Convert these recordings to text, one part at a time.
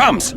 comes!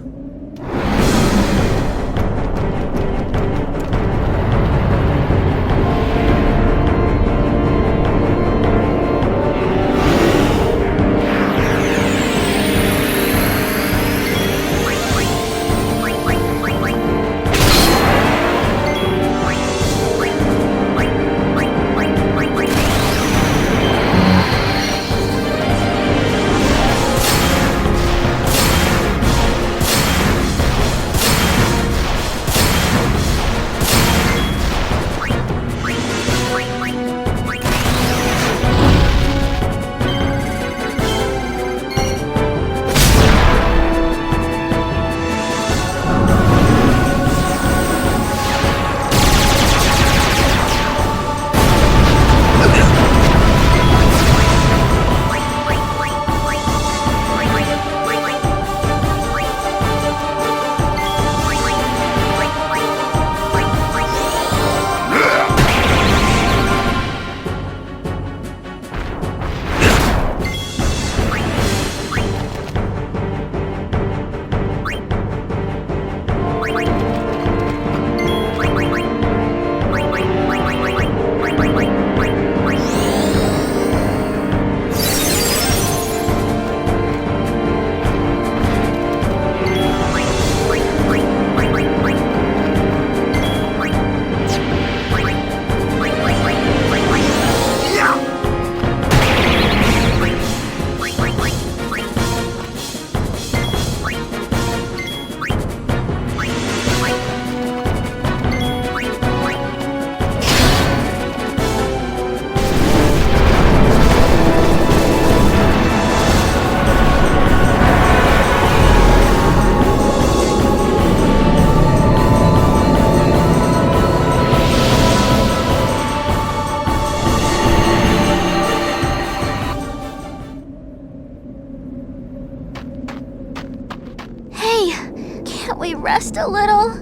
Rest a little?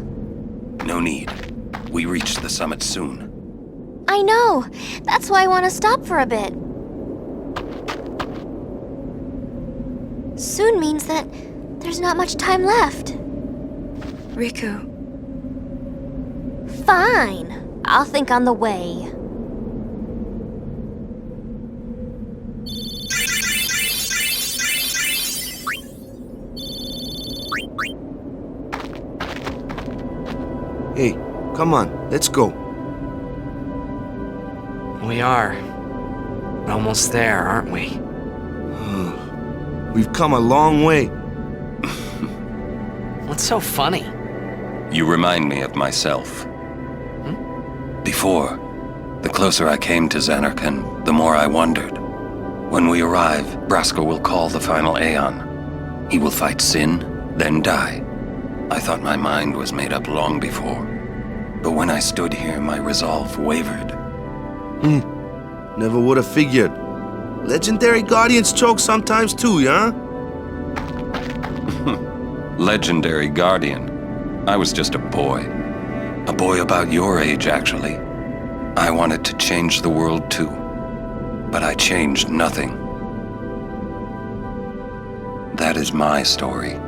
No need. We reach the summit soon. I know. That's why I want to stop for a bit. Soon means that there's not much time left. Rikku. Fine. I'll think on the way. Hey, come on, let's go. We are. Almost there, aren't we? We've come a long way. What's so funny? You remind me of myself. Before, the closer I came to Zanarkand, the more I wondered. When we arrive, Braska will call the final Aeon. He will fight sin, then die. I thought my mind was made up long before. But when I stood here, my resolve wavered. Never would have figured. Legendary Guardians choke sometimes too, yeah? Legendary Guardian. I was just a boy. A boy about your age, actually. I wanted to change the world too. But I changed nothing. That is my story.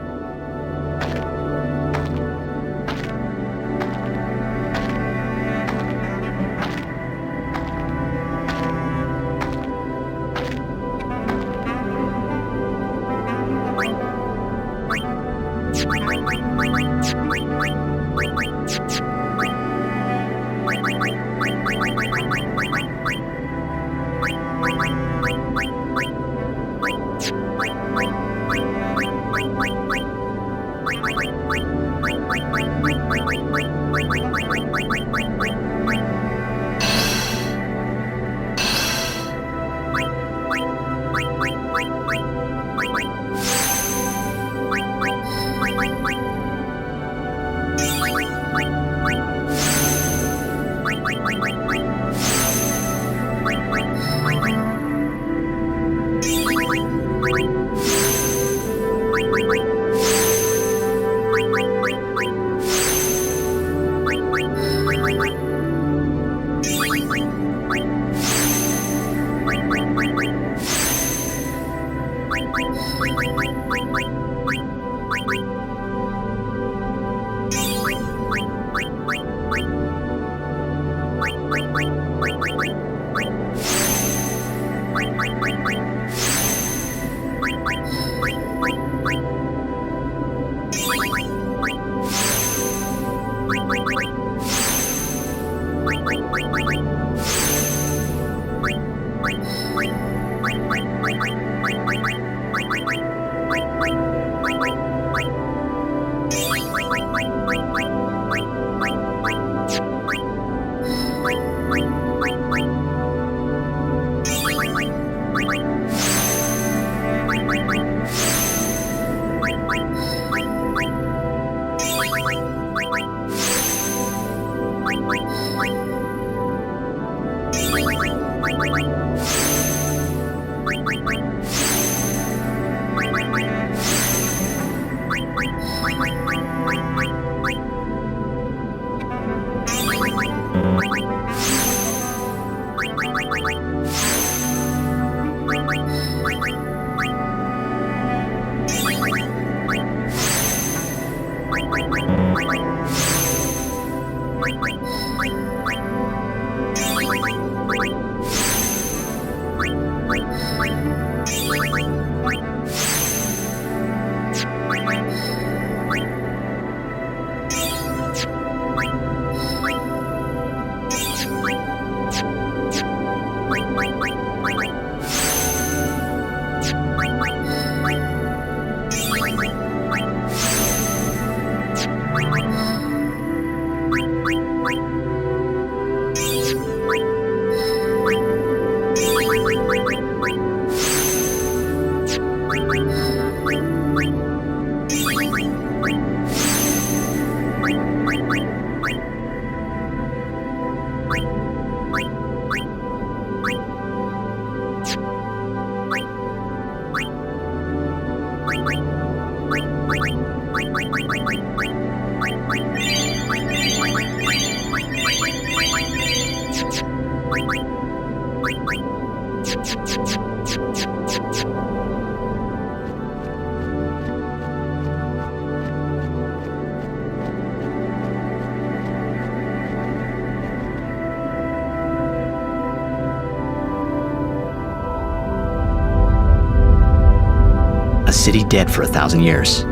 A city dead for 1,000 years.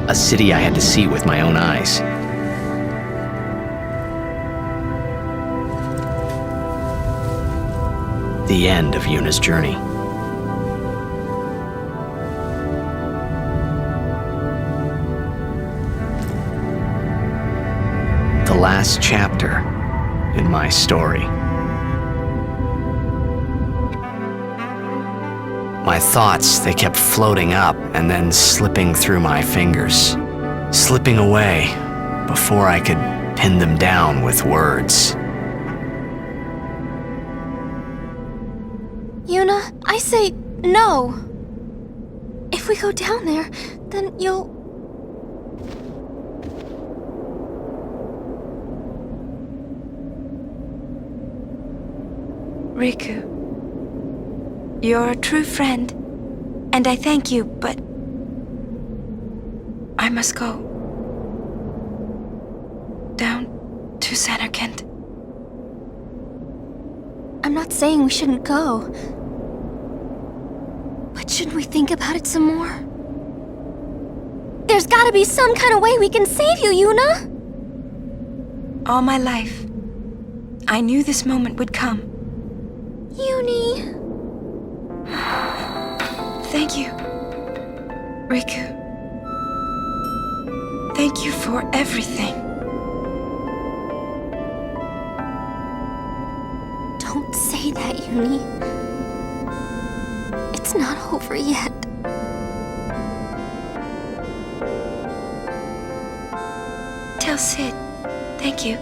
A city I had to see with my own eyes. The end of Yuna's journey. The last chapter in my story. My thoughts, they kept floating up and then slipping through my fingers, slipping away before I could pin them down with words. Yuna, I say no. If we go down there, then you'll... Rikku, you're a true friend, and I thank you, but I must go. Down to Zanarkand. I'm not saying we shouldn't go. But shouldn't we think about it some more? There's gotta be some kind of way we can save you, Yuna! All my life, I knew this moment would come. Yuni... Thank you, Rikku. Thank you for everything. Don't say that, Yuni. It's not over yet. Tell Sid, thank you.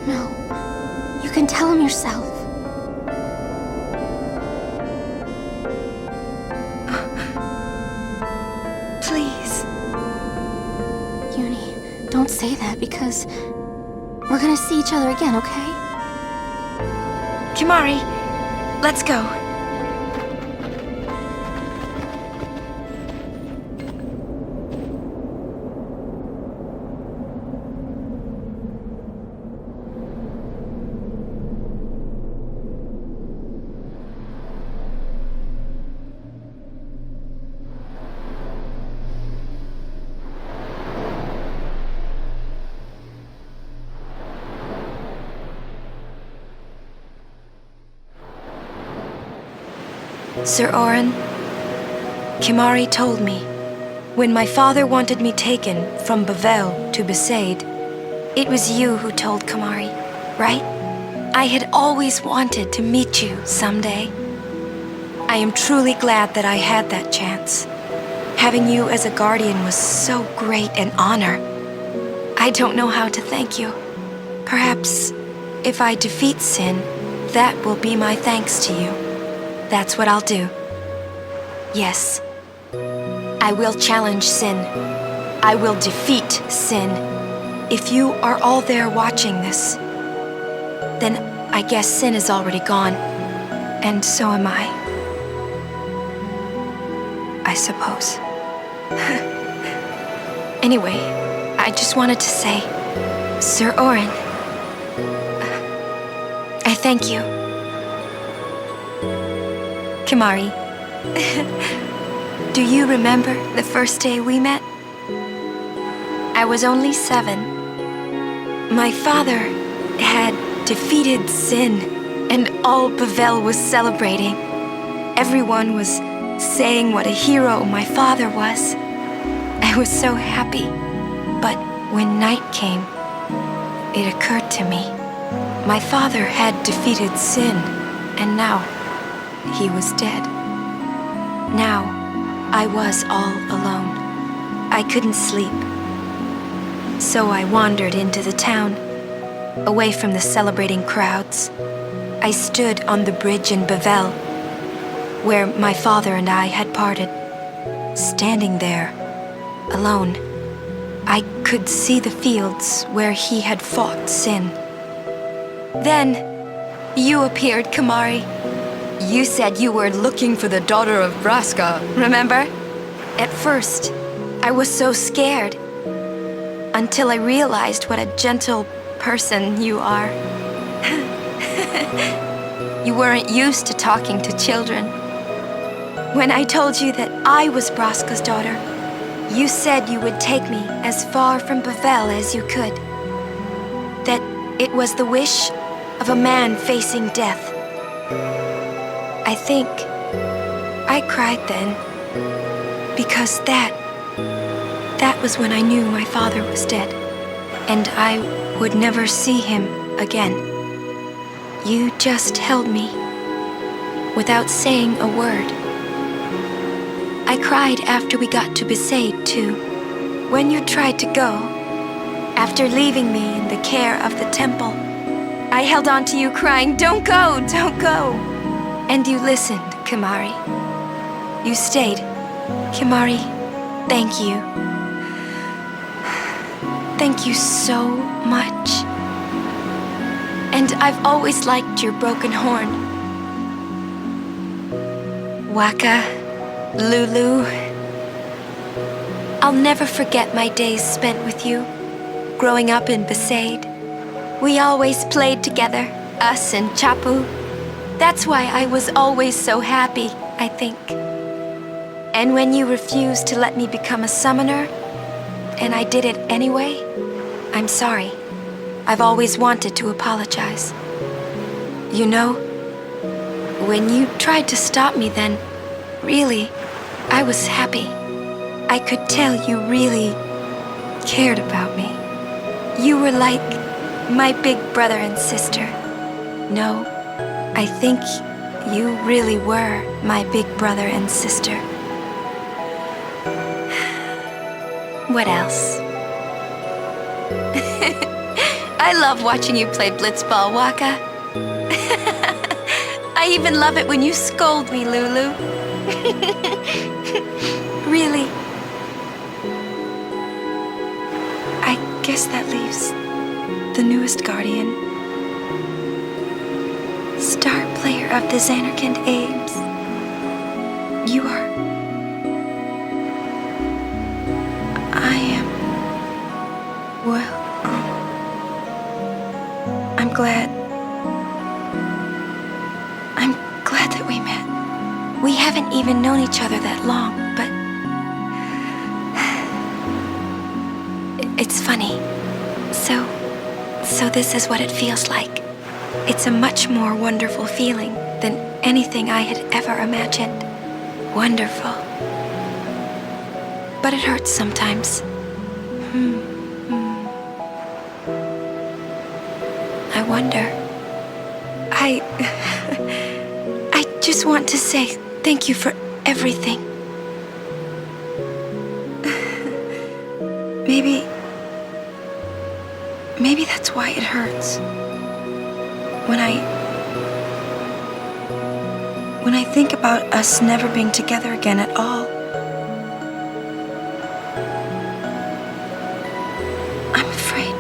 No, you can tell him yourself. Please. Yuni, don't say that because we're gonna see each other again, okay? Kimari, let's go. Sir Oren, Kimahri told me, when my father wanted me taken from Bavel to Besaid, it was you who told Kimahri, right? I had always wanted to meet you someday. I am truly glad that I had that chance. Having you as a guardian was so great an honor. I don't know how to thank you. Perhaps, if I defeat Sin, that will be my thanks to you. That's what I'll do. Yes. I will challenge Sin. I will defeat Sin. If you are all there watching this, then I guess Sin is already gone. And so am I suppose. Anyway, I just wanted to say, Sir Oren, I thank you. Kimahri, do you remember the first day we met? I was only 7. My father had defeated Sin, and all Bavel was celebrating. Everyone was saying what a hero my father was. I was so happy. But when night came, it occurred to me. My father had defeated Sin, and now he was dead. Now I was all alone. I couldn't sleep. So I wandered into the town, away from the celebrating crowds. I stood on the bridge in Bavel, where my father and I had parted. Standing there, alone, I could see the fields where he had fought Sin. Then, you appeared, Kimahri. You said you were looking for the daughter of Braska, remember? At first, I was so scared, until I realized what a gentle person you are. You weren't used to talking to children. When I told you that I was Braska's daughter, you said you would take me as far from Bavel as you could. That it was the wish of a man facing death. I think I cried then, because that was when I knew my father was dead, and I would never see him again. You just held me, without saying a word. I cried after we got to Besaid, too. When you tried to go, after leaving me in the care of the temple, I held on to you crying, "Don't go, don't go!" And you listened, Kimahri. You stayed. Kimahri, thank you. Thank you so much. And I've always liked your broken horn. Waka, Lulu. I'll never forget my days spent with you, growing up in Besaid. We always played together, us and Chapu. That's why I was always so happy, I think. And when you refused to let me become a summoner, and I did it anyway, I'm sorry. I've always wanted to apologize. You know, when you tried to stop me then, really, I was happy. I could tell you really cared about me. You were like my big brother and sister. No, I think you really were my big brother and sister. What else? I love watching you play blitzball, Waka. I even love it when you scold me, Lulu. Really. I guess that leaves the newest guardian. Star player of the Zanarkand Ames. You are... I am... Well... I'm glad that we met. We haven't even known each other that long, but... It's funny. So this is what it feels like. It's a much more wonderful feeling than anything I had ever imagined. Wonderful. But it hurts sometimes. I wonder. I just want to say thank you for everything. Maybe that's why it hurts. When I think about us never being together again at all, I'm afraid.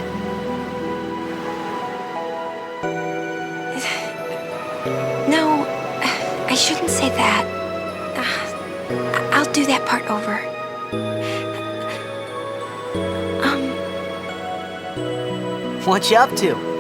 No, I shouldn't say that. I'll do that part over. What you up to?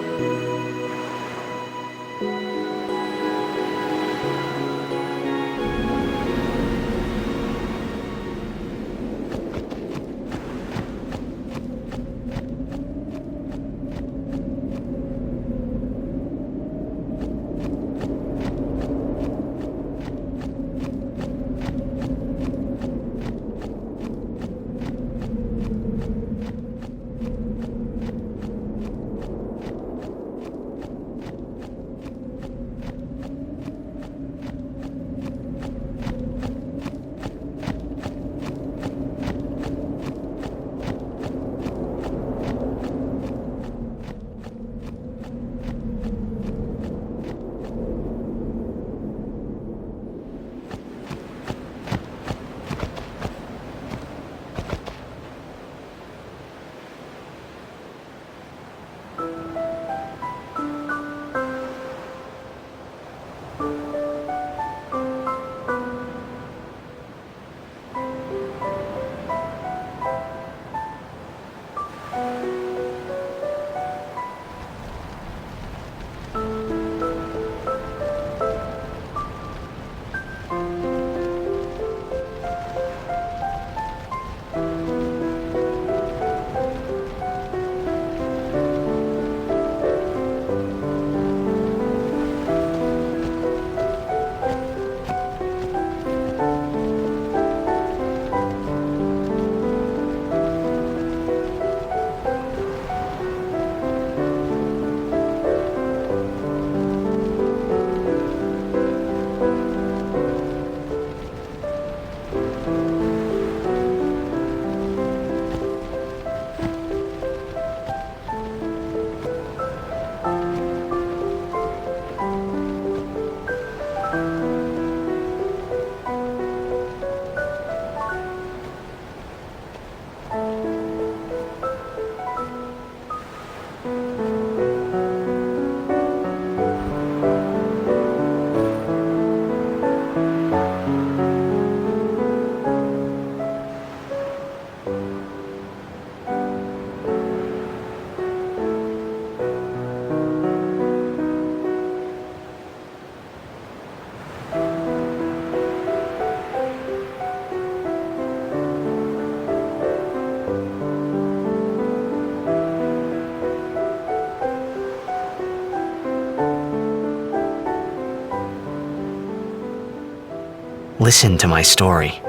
Listen to my story.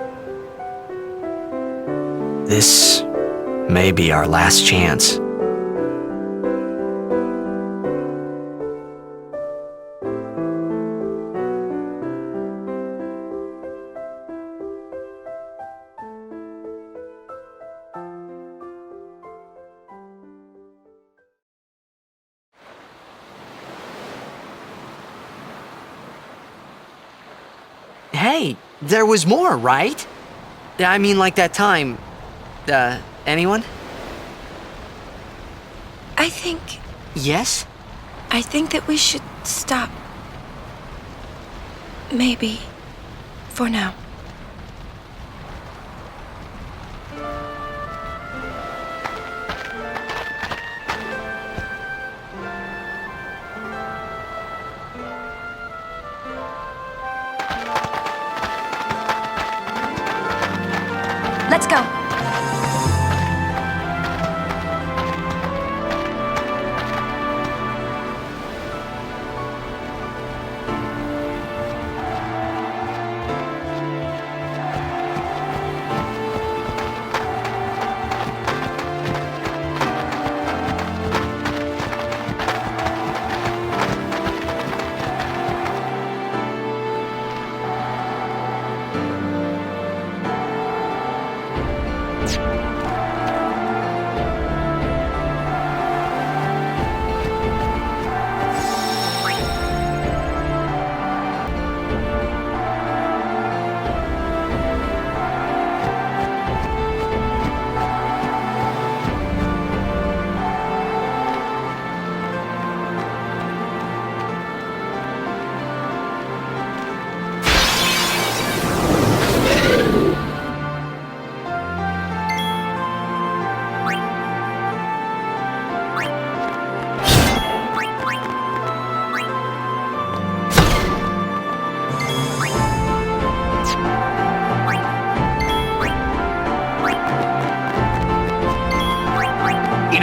This may be our last chance. Hey, there was more, right? I mean, like that time. Anyone? I think Yes? that we should stop. Maybe. For now. Let's go.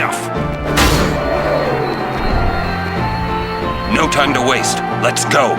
Enough! No time to waste. Let's go!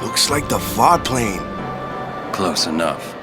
Looks like the wrought plane. Close enough.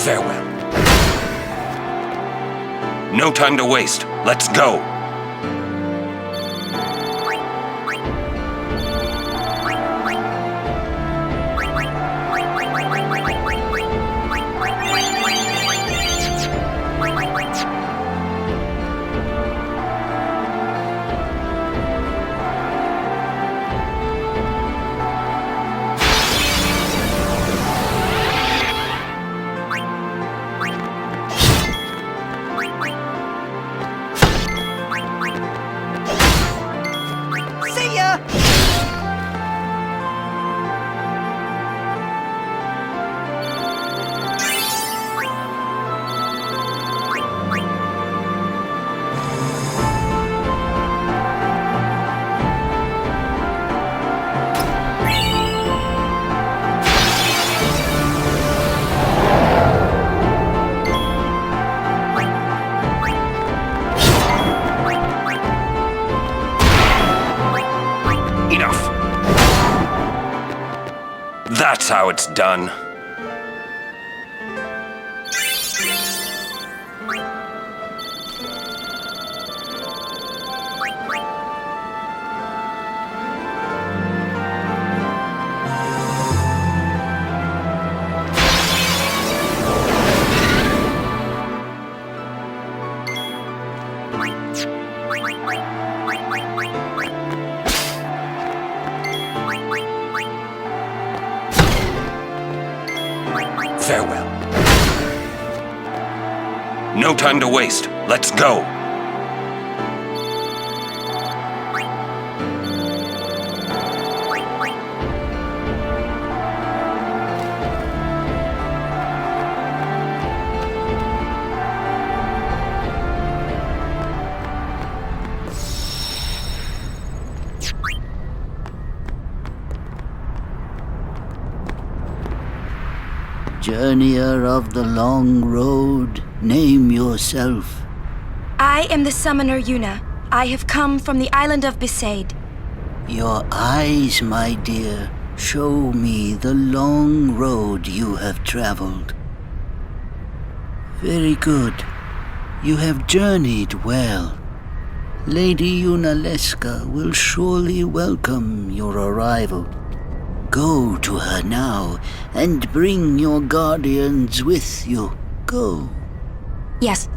Farewell. No time to waste. Let's go! That's how it's done. Farewell. No time to waste. Let's go. Journeyer of the long road, name yourself. I am the summoner Yuna. I have come from the island of Besaid. Your eyes, my dear, show me the long road you have traveled. Very good. You have journeyed well. Lady Yunalesca will surely welcome your arrival. Go to her now and bring your guardians with you. Go. Yes.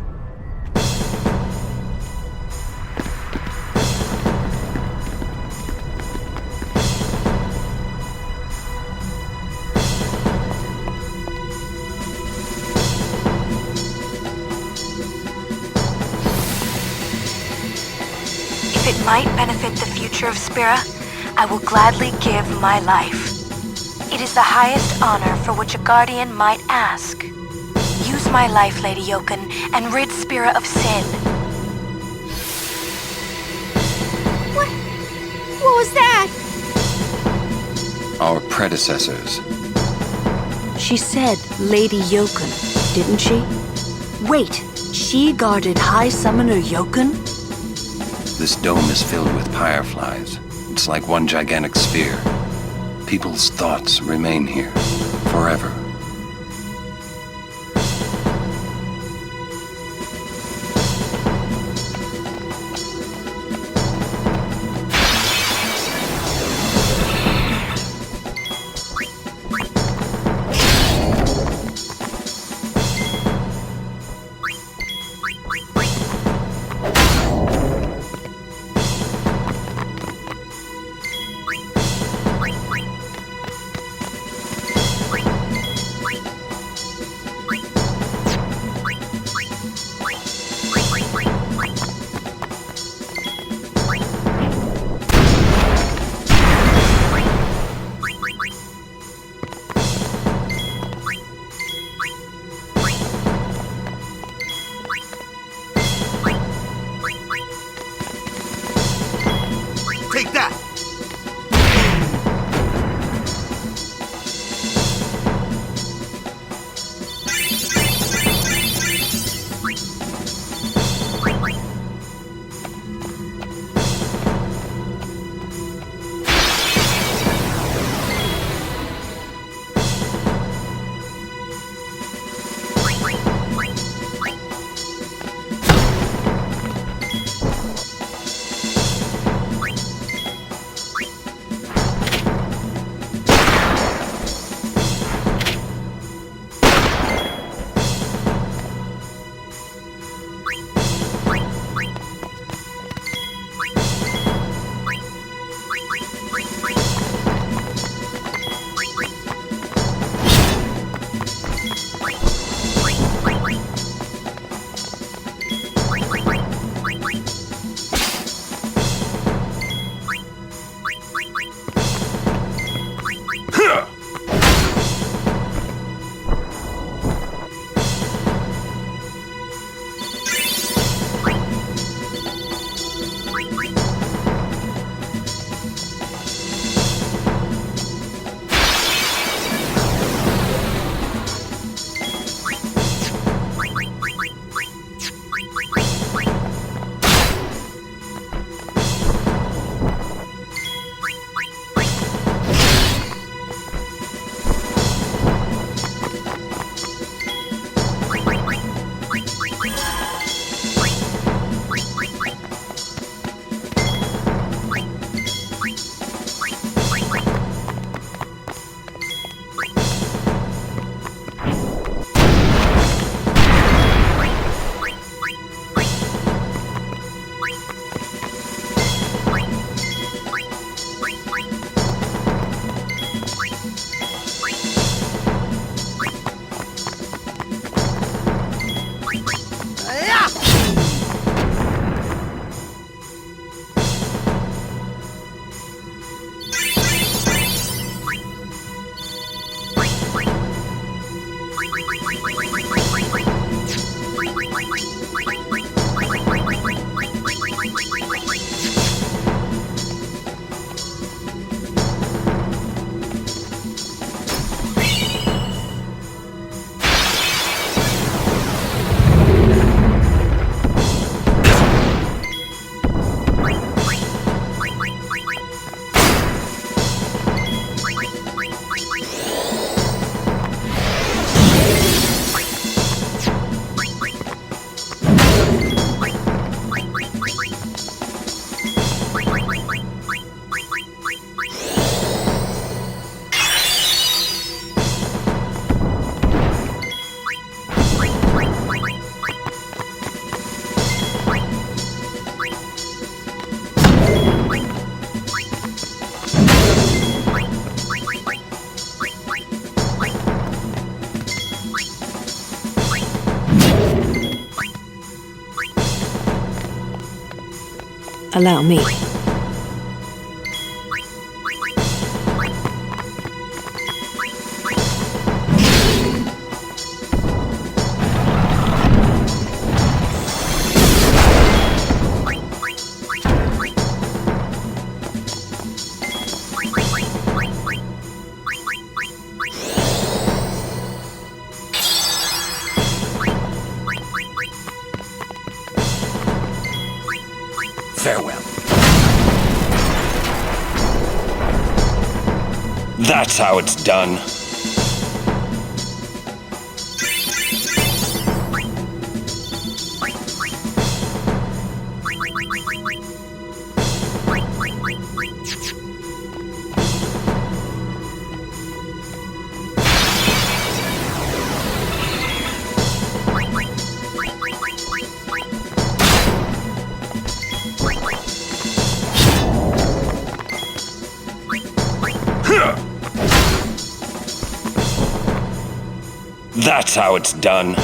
If it might benefit the future of Spira, I will gladly give my life. It is the highest honor for which a guardian might ask. Use my life, Lady Yoken, and rid Spira of sin. What was that? Our predecessors. She said Lady Yoken, didn't she? Wait, she guarded High Summoner Yoken? This dome is filled with fireflies. It's like one gigantic sphere. People's thoughts remain here, forever. Allow me. Farewell. That's how it's done. That's how it's done.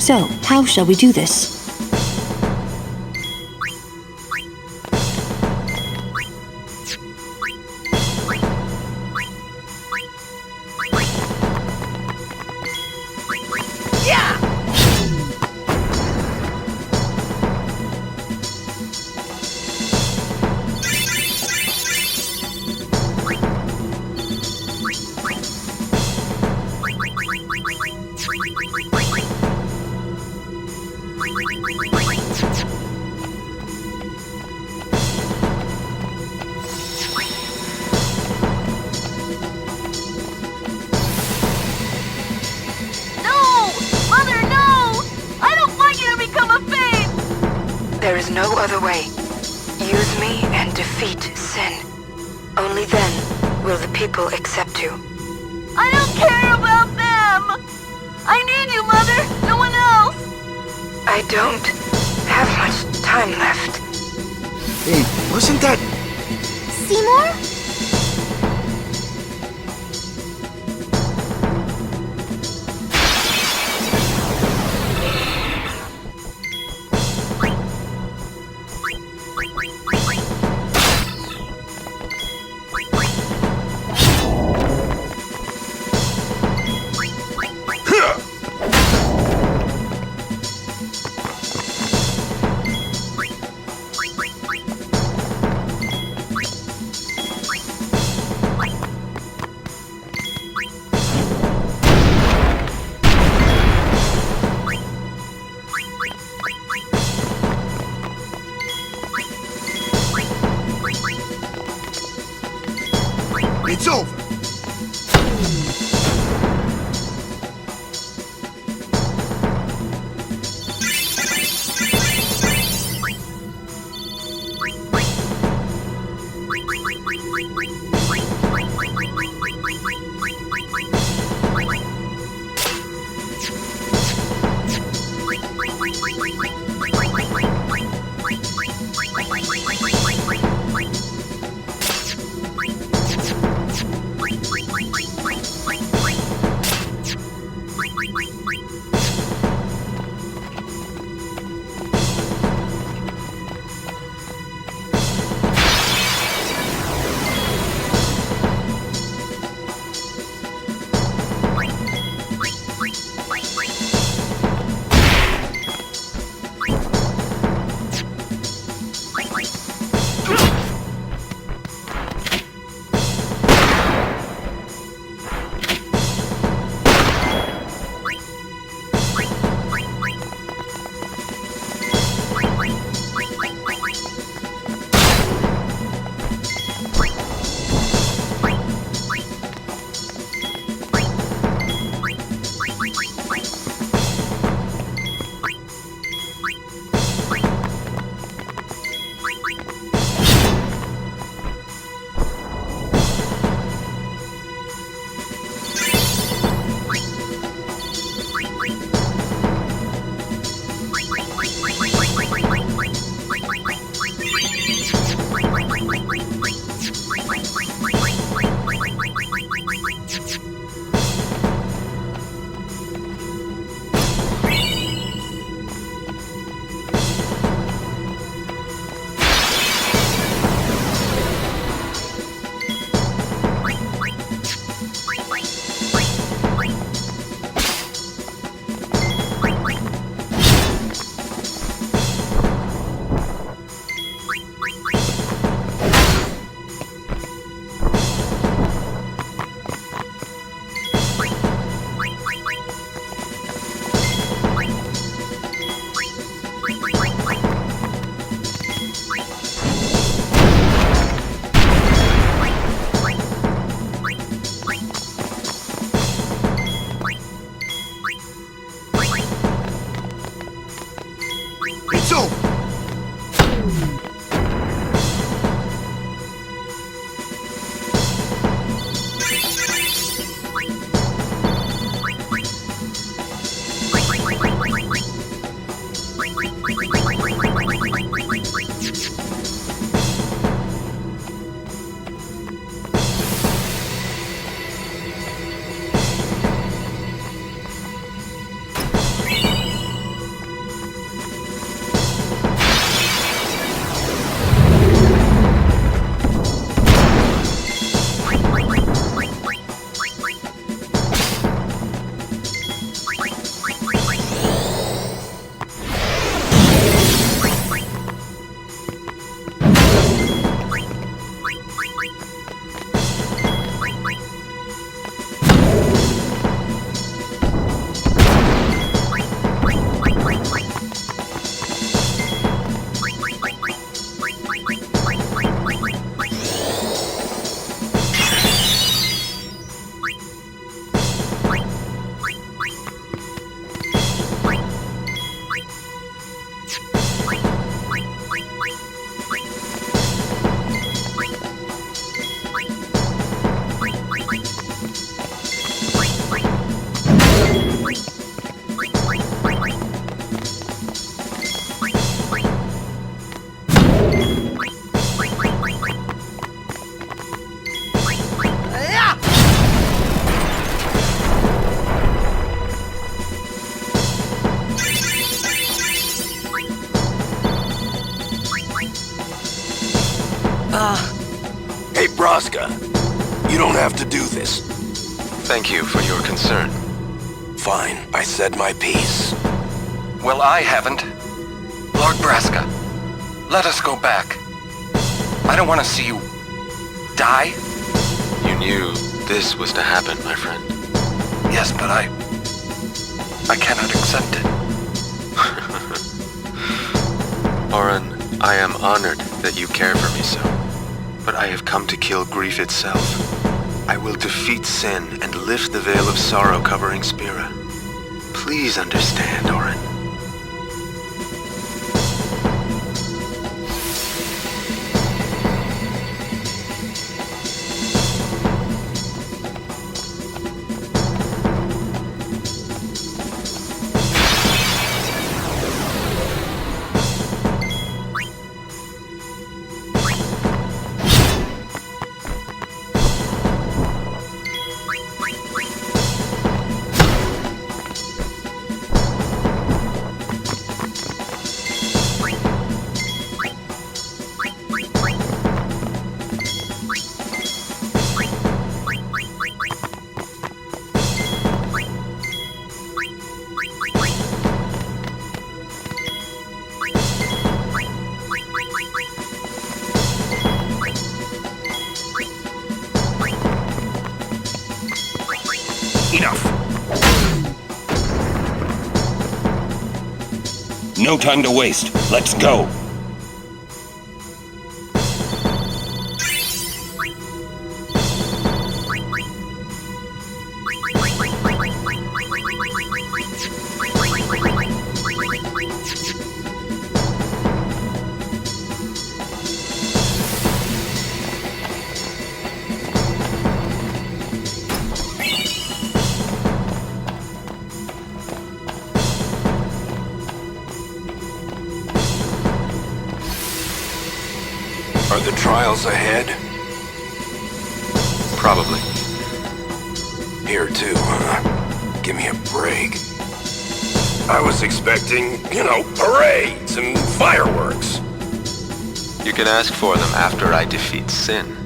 So, how shall we do this? There is no other way. Use me and defeat sin. Only then will the people accept you. I don't care about them! I need you, Mother! No one else! I don't have much time left. Hey, wasn't that... Seymour? It's over! Hey, Braska. You don't have to do this. Thank you for your concern. Fine, I said my piece. Well, I haven't. Lord Braska, let us go back. I don't want to see you die. You knew this was to happen, my friend. Yes, but I cannot accept it. Oren, I am honored that you care for me so. But I have come to kill grief itself. I will defeat sin and lift the veil of sorrow covering Spira. Please understand, Oren. No time to waste. Let's go. Are the trials ahead? Probably. Here too, huh? Give me a break. I was expecting, parades and fireworks. You can ask for them after I defeat sin.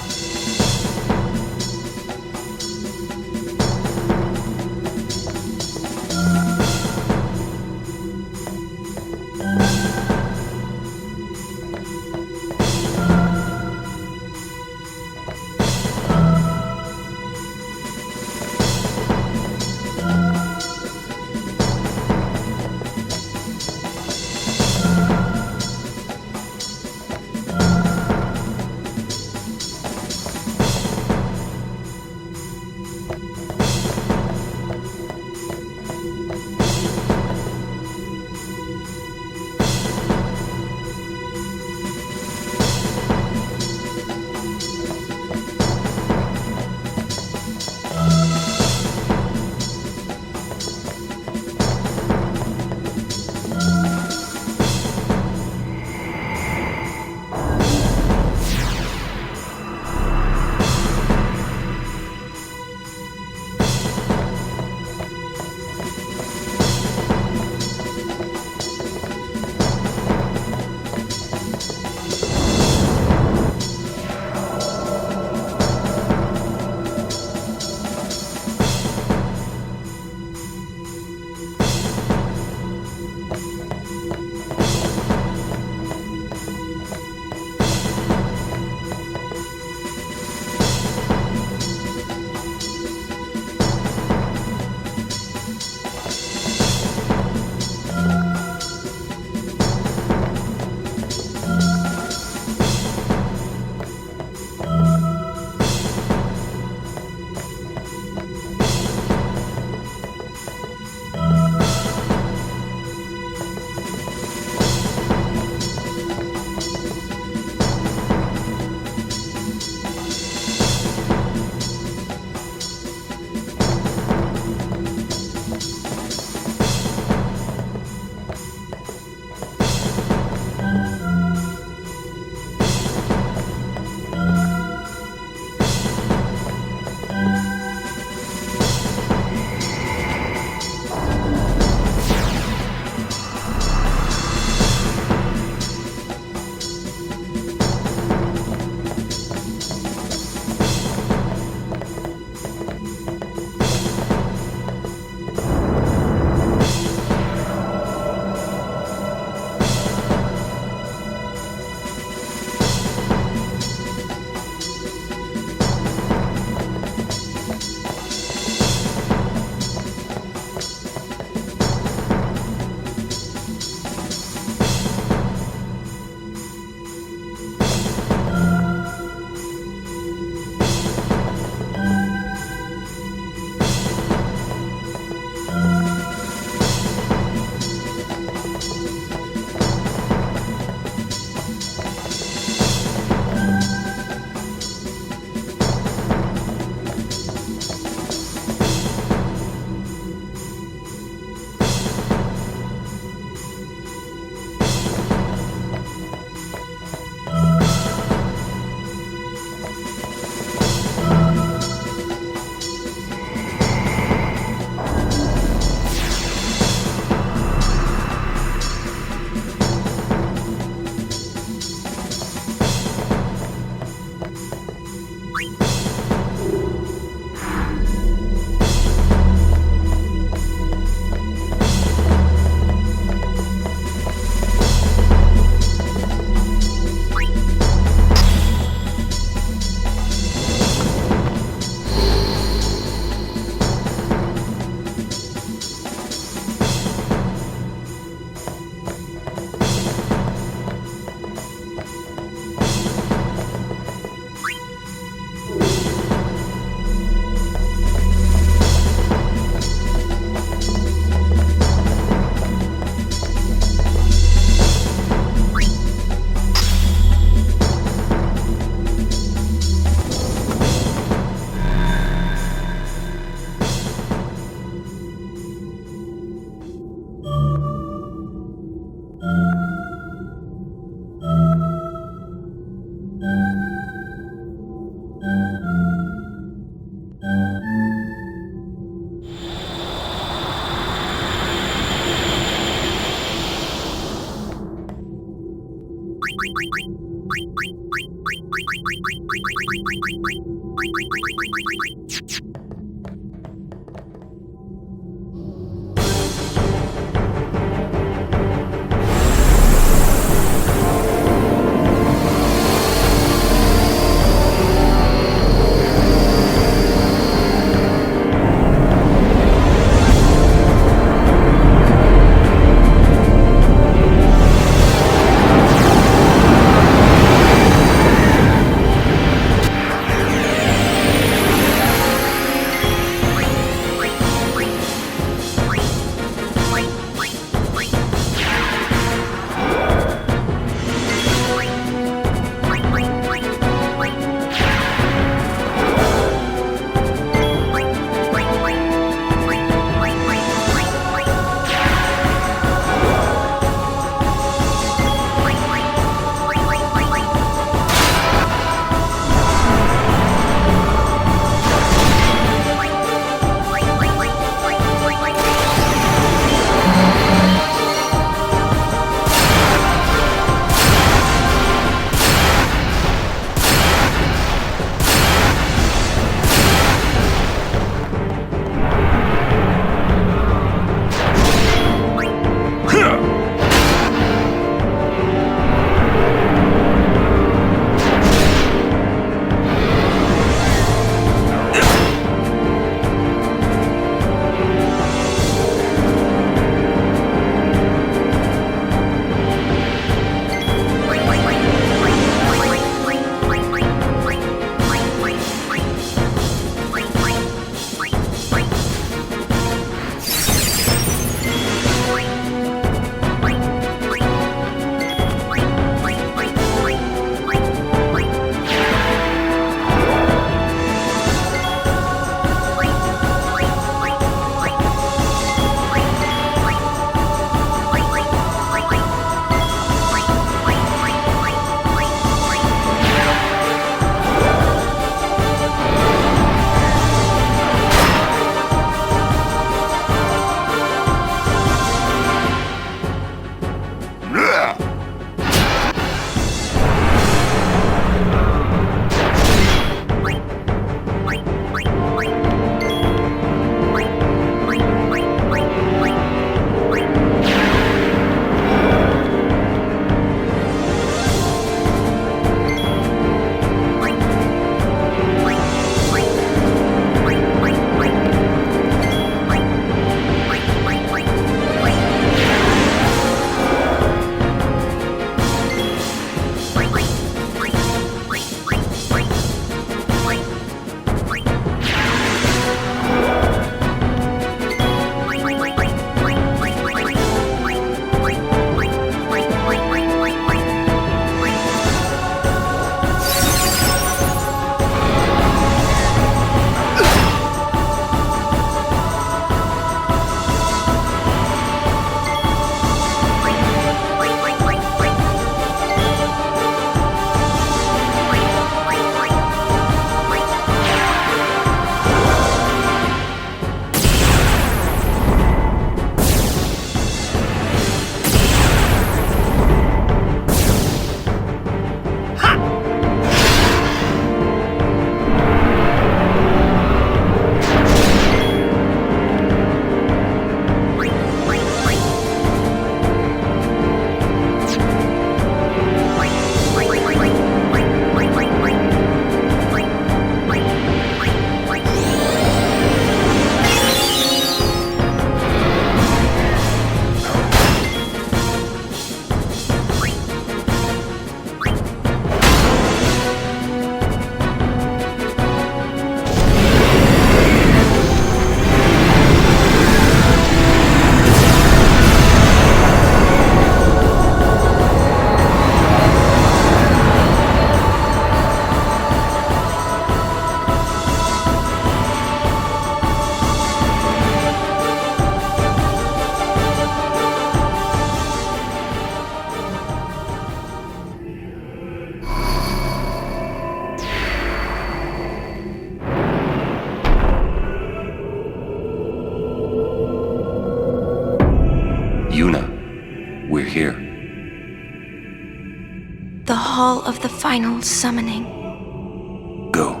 the Hall of the Final Summoning. Go.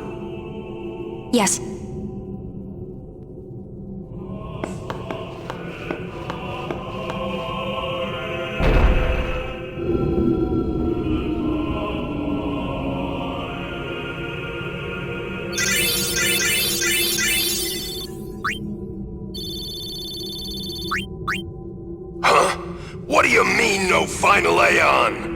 Yes. Huh? What do you mean, no final Aeon?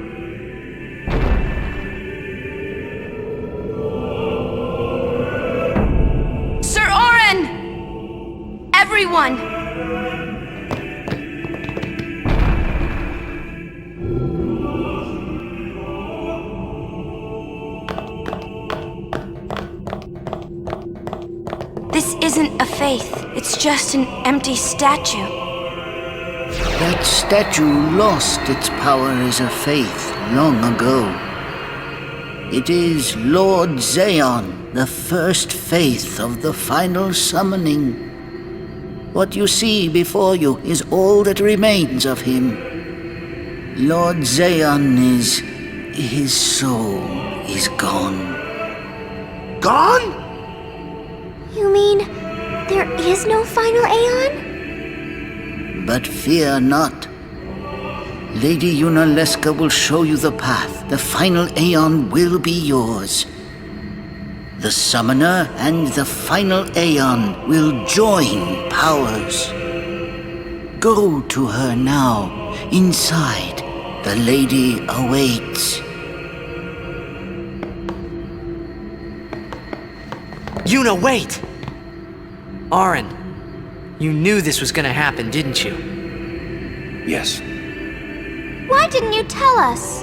Sir Orin! Everyone! This isn't a faith. It's just an empty statue. That statue lost its power as a faith long ago. It is Lord Zaon, the first faith of the final summoning. What you see before you is all that remains of him. Lord Zaon is... his soul is gone. Gone? You mean there is no final Aeon? But fear not. Lady Yunalesca will show you the path. The final Aeon will be yours. The Summoner and the final Aeon will join powers. Go to her now. Inside, the lady awaits. Yuna, wait! Orin, you knew this was gonna happen, didn't you? Yes. Why didn't you tell us?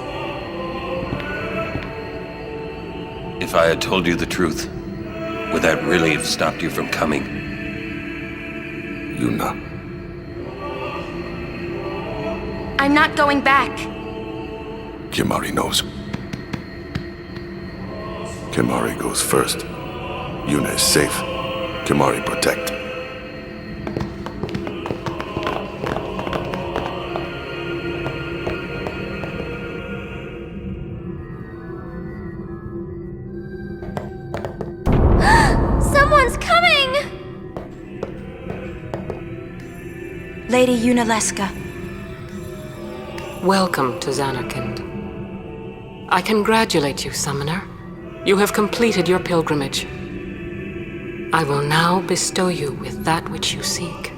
If I had told you the truth, would that really have stopped you from coming? Yuna. I'm not going back. Kimahri knows. Kimahri goes first. Yuna is safe. Kimahri protect. Someone's coming! Lady Yunalesca. Welcome to Zanarkand. I congratulate you, Summoner. You have completed your pilgrimage. I will now bestow you with that which you seek.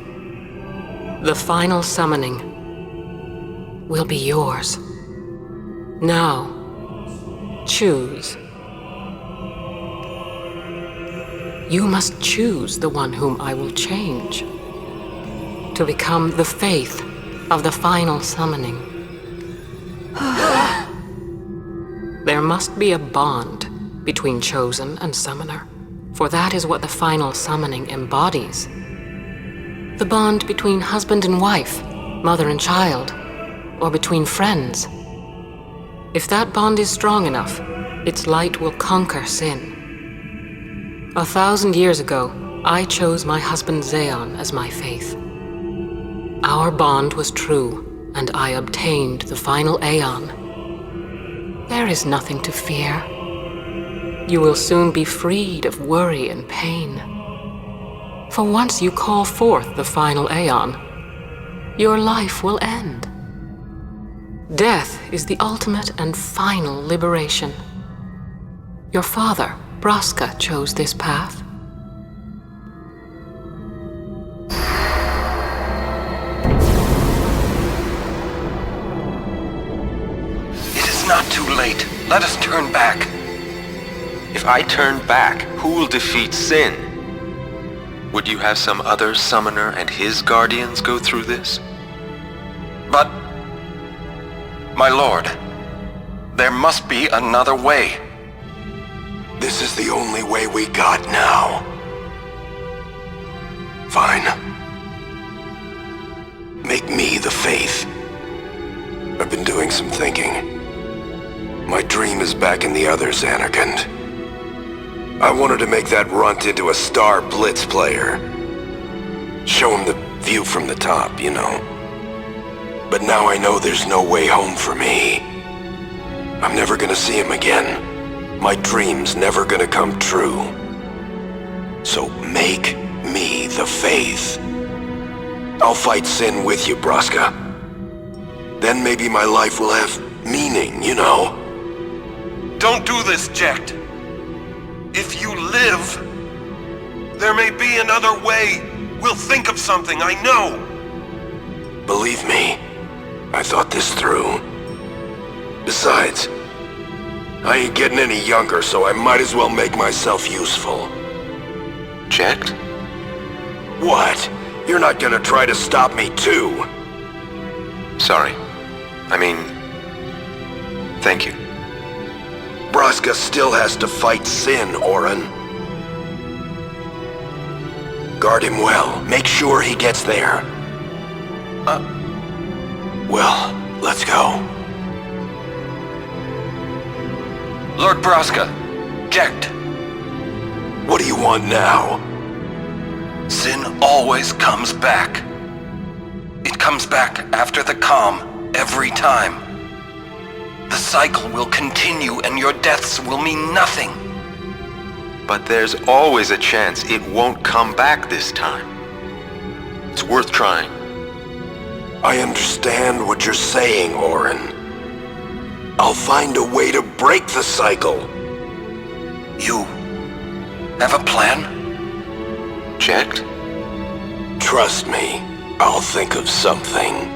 The final summoning will be yours. Now, choose. You must choose the one whom I will change to become the faith of the final summoning. There must be a bond between Chosen and Summoner, for that is what the final summoning embodies. The bond between husband and wife, mother and child, or between friends. If that bond is strong enough, its light will conquer sin. 1,000 years ago, I chose my husband Zaon as my faith. Our bond was true, and I obtained the final Aeon. There is nothing to fear. You will soon be freed of worry and pain. For once you call forth the final Aeon, your life will end. Death is the ultimate and final liberation. Your father, Braska, chose this path. It is not too late. Let us turn back. If I turn back, who will defeat sin? Would you have some other summoner and his guardians go through this? But... my lord, there must be another way. This is the only way we got now. Fine. Make me the faith. I've been doing some thinking. My dream is back in the other Zanarkand. I wanted to make that runt into a star blitz player. Show him the view from the top, you know. But now I know there's no way home for me. I'm never gonna see him again. My dream's never gonna come true. So make me the faith. I'll fight sin with you, Braska. Then maybe my life will have meaning, you know? Don't do this, Jecht. If you live, there may be another way. We'll think of something, I know. Believe me, I thought this through. Besides, I ain't getting any younger, so I might as well make myself useful. Jecht? What? You're not gonna try to stop me too? Sorry. I mean, thank you. Braska still has to fight sin, Orin. Guard him well. Make sure he gets there. Well, let's go. Lord Braska, Jecht. What do you want now? Sin always comes back. It comes back after the calm, every time. The cycle will continue and your deaths will mean nothing. But there's always a chance it won't come back this time. It's worth trying. I understand what you're saying, Orin. I'll find a way to break the cycle. You have a plan? Jecht? Trust me, I'll think of something.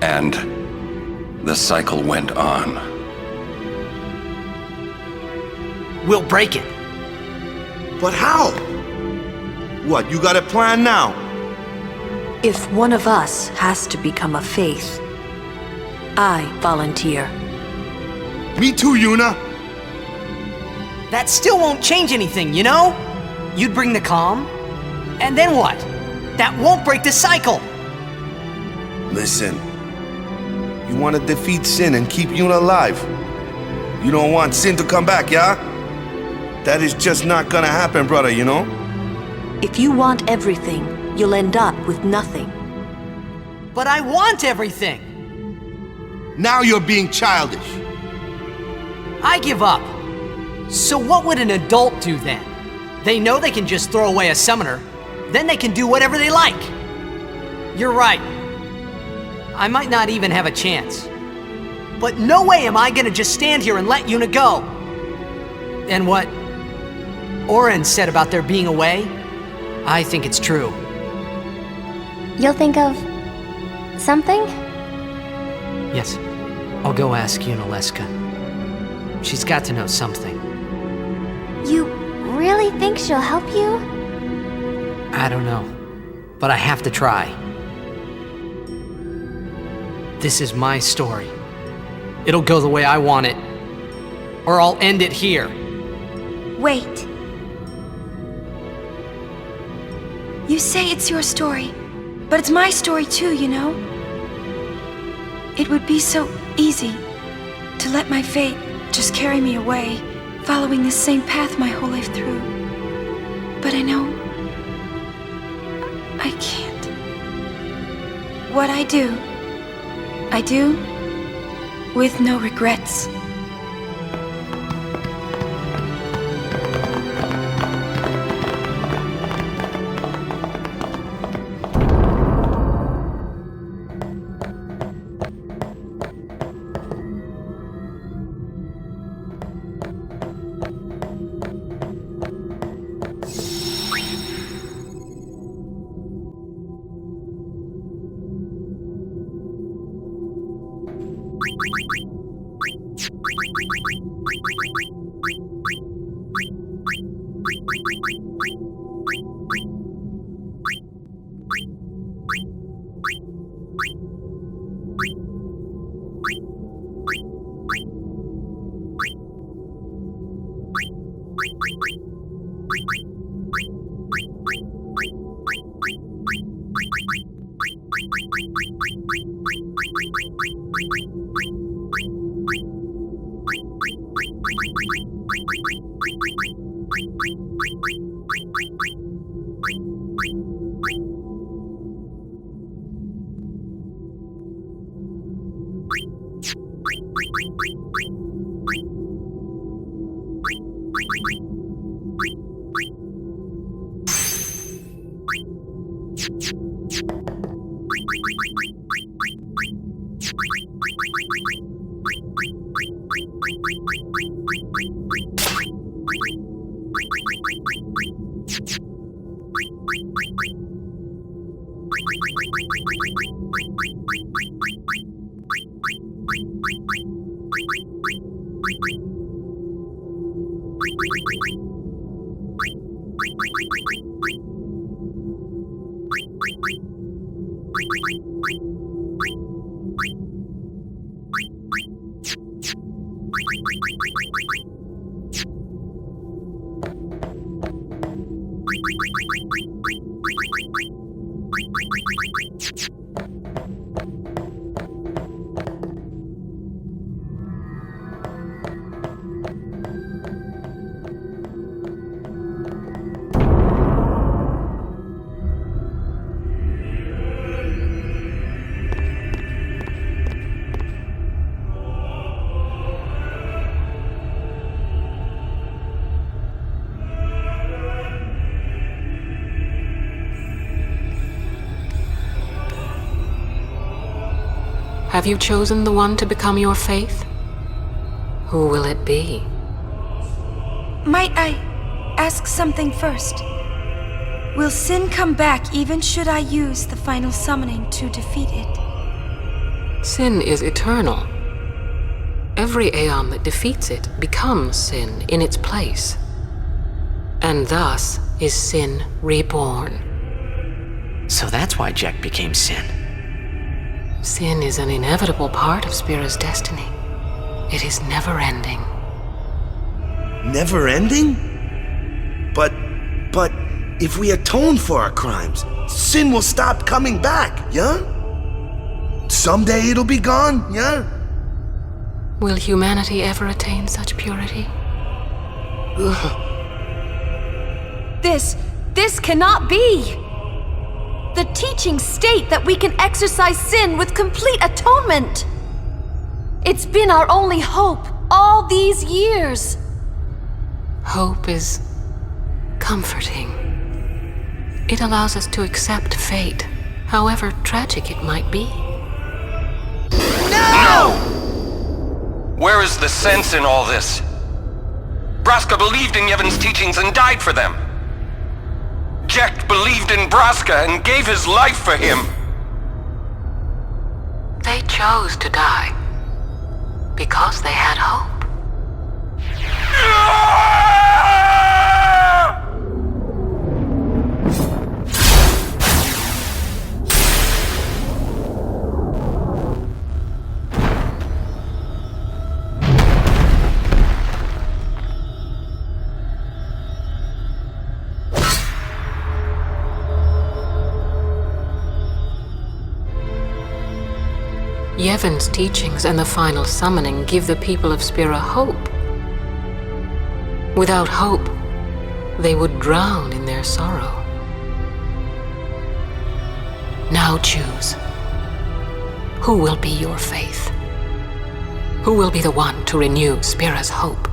And the cycle went on. We'll break it. But how? What, you got a plan now? If one of us has to become a faith, I volunteer. Me too, Yuna. That still won't change anything, you know? You'd bring the calm, and then what? That won't break the cycle! Listen, you want to defeat Sin and keep Yuna alive. You don't want Sin to come back, yeah? That is just not gonna happen, brother, you know? If you want everything, you'll end up with nothing. But I want everything! Now you're being childish. I give up. So what would an adult do then? They know they can just throw away a summoner, then they can do whatever they like. You're right. I might not even have a chance. But no way am I gonna just stand here and let Yuna go. And what Orin said about there being a way, I think it's true. You'll think of something? Yes, I'll go ask Yunalesca. She's got to know something. You really think she'll help you? I don't know, but I have to try. This is my story. It'll go the way I want it, or I'll end it here. Wait. You say it's your story, but it's my story too, you know? It would be so easy to let my fate just carry me away, following this same path my whole life through. But I know I can't. What I do with no regrets. Have you chosen the one to become your faith? Who will it be? Might I ask something first? Will sin come back even should I use the final summoning to defeat it? Sin is eternal. Every Aeon that defeats it becomes sin in its place. And thus is sin reborn. So that's why Jek became Sin. Sin is an inevitable part of Spira's destiny. It is never-ending. Never-ending? But if we atone for our crimes, sin will stop coming back, yeah? Someday it'll be gone, yeah? Will humanity ever attain such purity? This cannot be! The teachings state that we can exorcise sin with complete atonement! It's been our only hope all these years! Hope is comforting. It allows us to accept fate, however tragic it might be. No! Where is the sense in all this? Braska believed in Yevon's teachings and died for them. Jek believed in Braska and gave his life for him. They chose to die because they had hope. Yevon's teachings and the final summoning give the people of Spira hope. Without hope, they would drown in their sorrow. Now choose. Who will be your faith? Who will be the one to renew Spira's hope?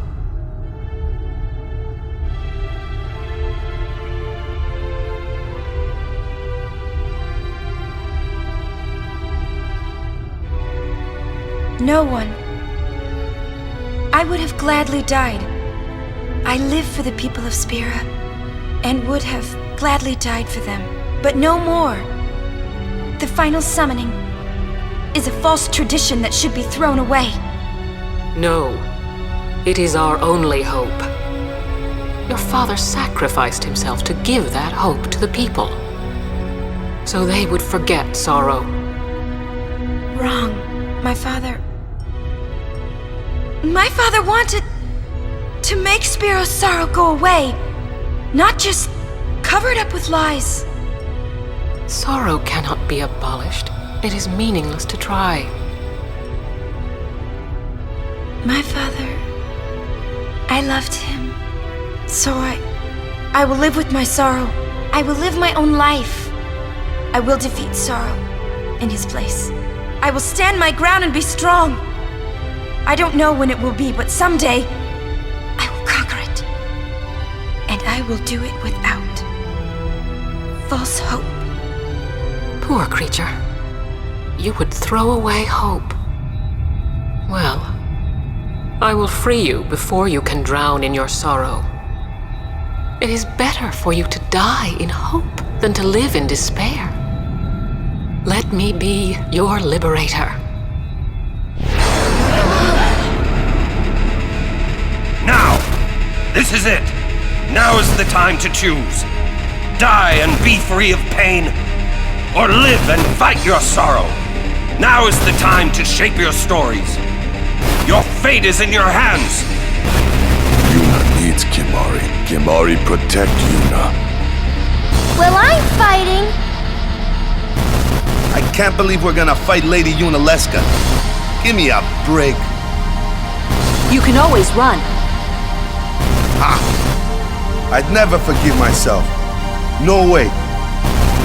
No one. I would have gladly died. I live for the people of Spira, and would have gladly died for them, but no more. The final summoning is a false tradition that should be thrown away. No, it is our only hope. Your father sacrificed himself to give that hope to the people, so they would forget sorrow. Wrong. My father wanted to make Spira's sorrow go away, Not just covered up with lies. Sorrow cannot be abolished. It is meaningless to try. My father, I loved him. So I will live with my sorrow. I will live my own life. I will defeat sorrow in his place. I will stand my ground and be strong. I don't know when it will be, but someday I will conquer it. And I will do it without false hope. Poor creature. You would throw away hope. Well, I will free you before you can drown in your sorrow. It is better for you to die in hope than to live in despair. Let me be your liberator. Now! This is it! Now is the time to choose. Die and be free of pain, or live and fight your sorrow. Now is the time to shape your stories. Your fate is in your hands. Yuna needs Kimahri. Kimahri protect Yuna. Well, I'm fighting. I can't believe we're gonna fight Lady Yunalesca. Give me a break. You can always run. I'd never forgive myself. No way.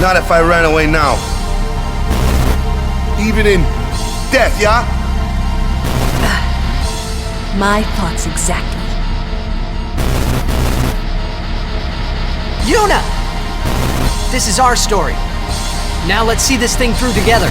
Not if I ran away now. Even in death, yeah? My thoughts exactly. Yuna! This is our story. Now let's see this thing through together.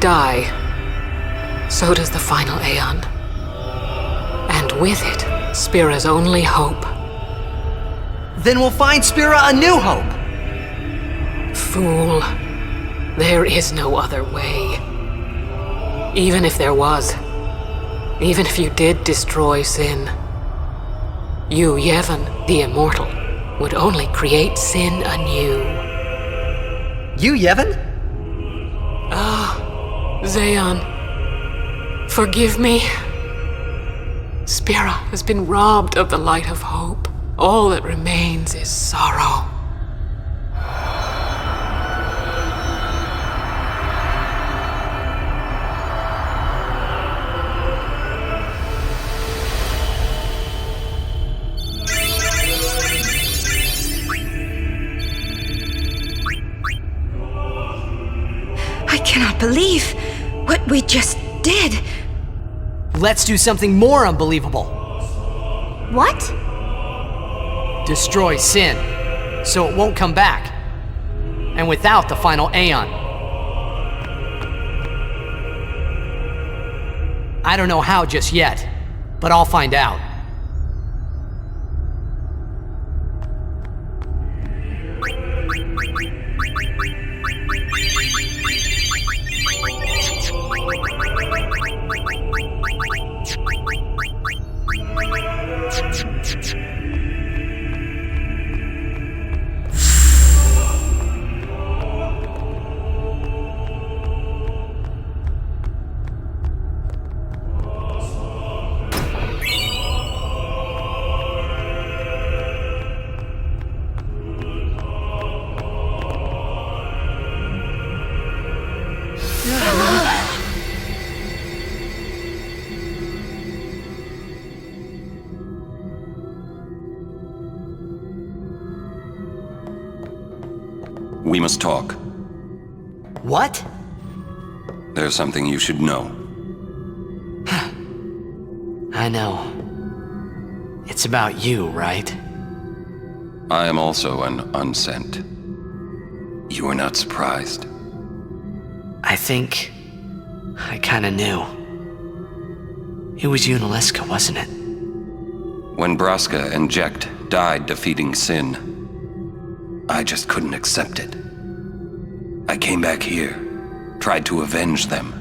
die, so does the final Aeon. And with it, Spira's only hope. Then we'll find Spira a new hope! Fool. There is no other way. Even if there was, even if you did destroy Sin, you, Yevon, the Immortal, would only create Sin anew. You, Yevon? Ah, Zayon. Forgive me. Spira has been robbed of the light of hope. All that remains is sorrow. I cannot believe what we just did. Let's do something more unbelievable. What? Destroy Sin, so it won't come back. And without the final Aeon. I don't know how just yet, but I'll find out. We must talk. What? There's something you should know. I know. It's about you, right? I am also an unsent. You are not surprised? I think I kinda knew. It was Yunalesca, wasn't it? When Braska and Jekt died defeating Sin, I just couldn't accept it. I came back here, tried to avenge them.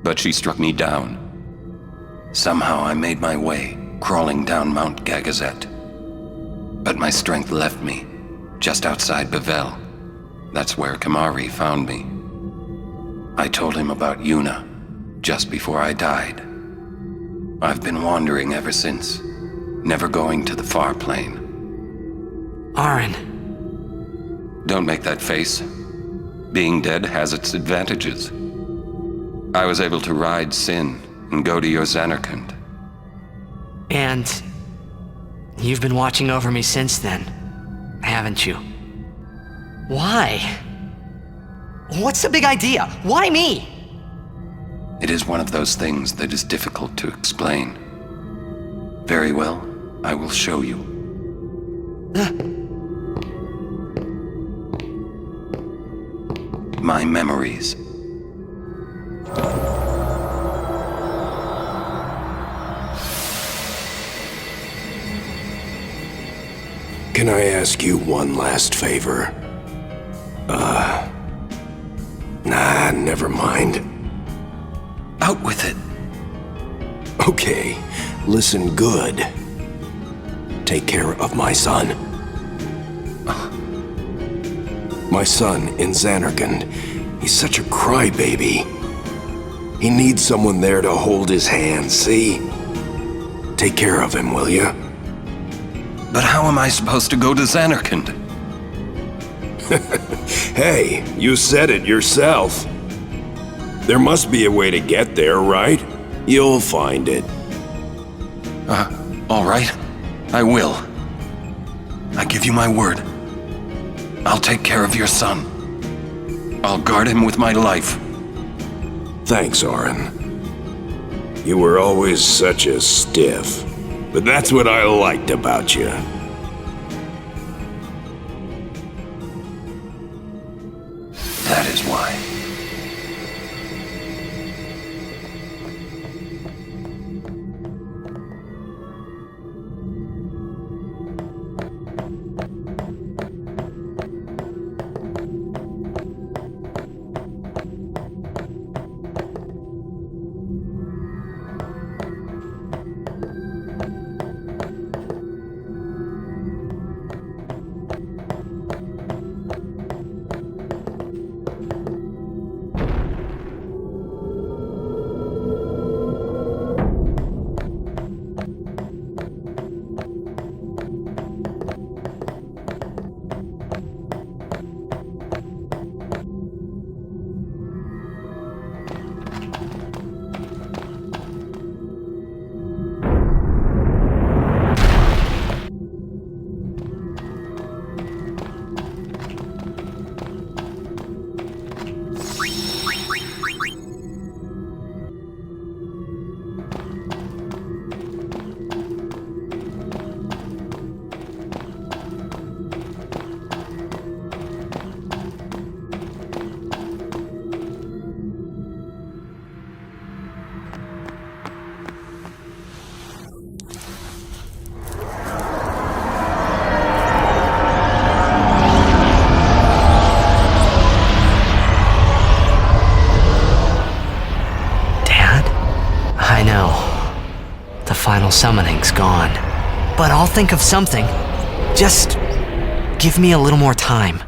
But she struck me down. Somehow I made my way, crawling down Mount Gagazet. But my strength left me, just outside Bavel. That's where Kamari found me. I told him about Yuna, just before I died. I've been wandering ever since, never going to the far plane. Auron. Don't make that face. Being dead has its advantages. I was able to ride Sin and go to your Zanarkand. And you've been watching over me since then, haven't you? Why? What's the big idea? Why me? It is one of those things that is difficult to explain. Very well, I will show you. My memories. Can I ask you one last favor? Nah, never mind. Out with it. Okay, listen good. Take care of my son. My son in Zanarkand. He's such a crybaby. He needs someone there to hold his hand, see? Take care of him, will you? But how am I supposed to go to Zanarkand? Hey, you said it yourself. There must be a way to get there, right? You'll find it. All right. I will. I give you my word. I'll take care of your son. I'll guard him with my life. Thanks, Auron. You were always such a stiff. But that's what I liked about you. That is why. final summoning's gone. But I'll think of something. Just give me a little more time.